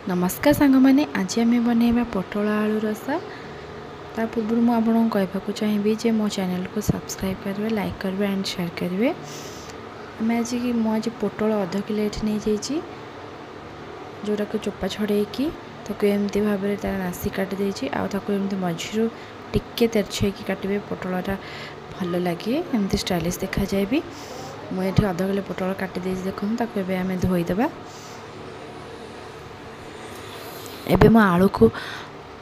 नमस्कार सांग मैंने आज आम बनवा पोटल आलू रसा। ता पूर्व मुझे आपको कहवाक चाहिए जे मो चैनल को सब्सक्राइब करेंगे, लाइक करेंगे एंड शेयर करेंगे। आम आज पोटल अध किलो ये नहीं जाइए, जोटा को चोपा छड़े एमती भाव में तार नासी काटिदे आमती मझीरू टिके तेरछे काटे पोटलटा भल लगे, एमती स्टाइलिश देखा जाए भी। मुझे अध किलो पोटल काटी देखो ताको आम धोईदे। एबे मो आलू को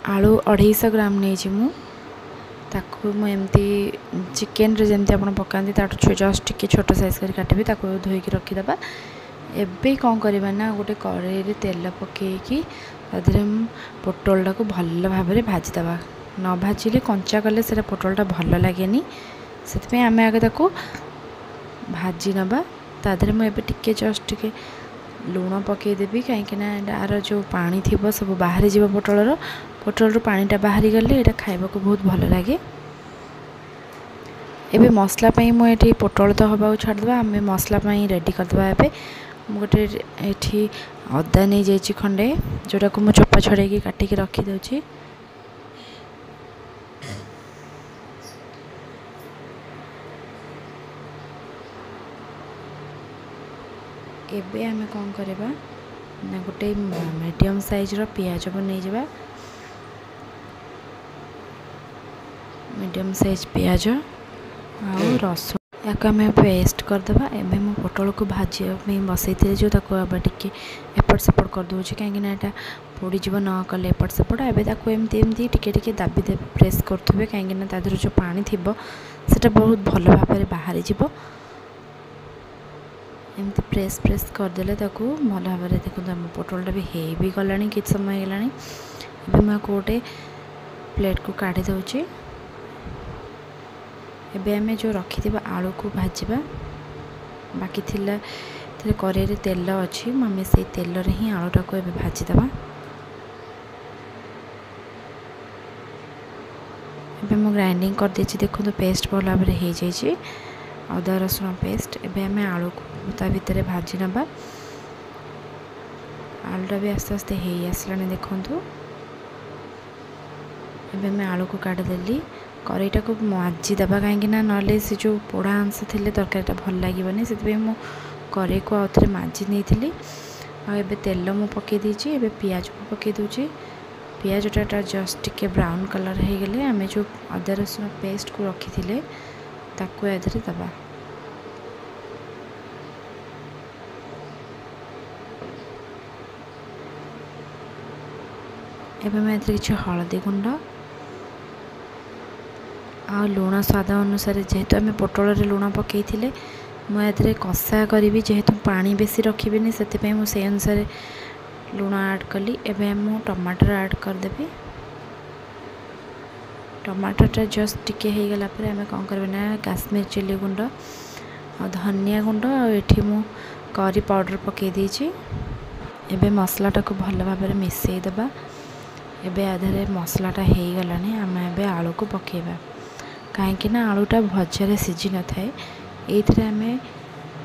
आलू 250 ग्राम नहीं ताकू एमती चिकेन रे जमती आप पकाती ताठू जस्ट टिके छोट साइज कर काटबी ताकू धोईकी रखीदे। एबे कौन करवा ना गोटे कड़ाई तेल पकईकी पोटलटा को भल भाव में भाजीदे। न भाजिले कंचा कले से पोटलटा भल लगे से आम आगे ताको भाजी नवा। तादे मुझे टिके जस्ट टिके लुण पकईदेवी कहीं यार जो पानी थी सब बाहरी जीव पोटल पानीटा बाहरी गले ये खाइबा को बहुत भल लगे। एबे मसला मुझे पोटल तो हवा छाड़दे आम मसला रेडी करदे। एबे गोटे ये अदा नहीं जाइए खंडे जोटा को मुझे चोपा छड़े काटिकी रखीदे। एबे आमे कौन करवा ना गोटे मीडियम साइज रो पियाज बन जा, मीडियम साइज पियाज आ रसुण या आम पेस्ट करदे। एबे मो पोटल को भाजी बसई जो टिके एपट सेपट करदे कहीं यहाँ पोड़ीज न कले एपट सेपट। एबे एमती टिके टिके दाबी दे प्रेस करेंगे कहीं तादर जो पानी थी से बहुत भल भाव में बाहरी जीव। एमती प्रेस प्रेस करदे भल भाव में देखो आम पोटलटा भी हो भी गला कि समय होगा। मैं गोटे प्लेट को काढ़ी दौची। एबे आमे जो रखी आलू को भाजवा बाकी थिला कड़ाई तेल अच्छी आम से तेल रे ही आलूटा को भाजीदे। एबे मु ग्राइंडिंग कर देछि देखो तो पेस्ट भल भाव में हो जाइए अदा रसुण पेस्ट। एबे आमे आलू को ता भितर भाजी नवा। आलूटा भी आस्ते आस्ते हो आसला देखु। एबे मैं आलू को काढ़ीदेली कड़ाईटा को माजीदे कहीं ना से जो पोड़ा अंश थे तरकारीटा भल लगे से कड़ाई को आउे माजी नहीं। आबे तेल मु पकई देछि। एबे पियाज को पकई दूची। पियाजटा जस्ट टिके ब्राउन कलर हो गले आमे जो अदा रसुण पेस्ट को रखी थिले ताको एधरे दबा। एबे मैं एधरे किछि हळदी गुंड आ लुण स्वाद अनुसार जेहेतु आम पोटल रे लुण पकई थिले मुझे कषा करी जेहेतु पानी बेसी रखी से अनुसार लुण ऐड कली। एबे मु टमाटर ऐड करदेवी। टमाटरटा जस्ट टिके हो गला पर आम कौन करबे ना काश्मीर चिली गुंड और धनिया गुंड और मु करी पाउडर पकई देछि। एबे मसलाटा को भल भाव में मिसई देबा। एबे आधे मसलाटा हो गलानी आम एबे आलू को पकेबा कहीं आलूटा भजार सीझी न थाए। ये आम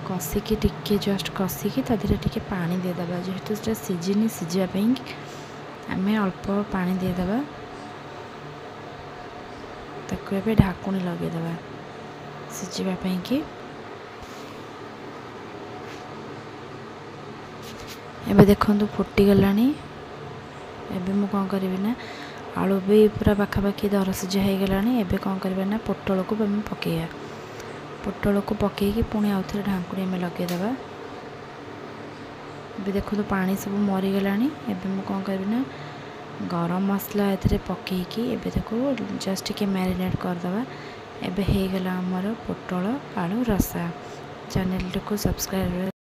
कषिकी टिके जस्ट कषिकी तादेह टिके पानी देदेबा जेहेतु से सीझिनी सीझापी आम अल्प पानी देदेबा। ताको एबे ढाकुणी लगेदेबा सीझापी कि। एबे देखंतु फुटी गलानी। एबे मु कौन करी ना आलू भी पूरा पाखापाखि दर सीझा हो गलानी। एबे कौन करबा ना पोटल को पकेया। पोटल को पकईकी पुणी आउ थे ढाकुणी आम लगेदे। एबे देखो तो पानी सब मरीगलानी। एबे मु कौन करी ना गरम मसला ए पकईकी एबे देखो जस्ट टिके मैरिनेट करदे। एबे हो गला हमर पोटल आलू रसा। चैनल को सब्सक्राइब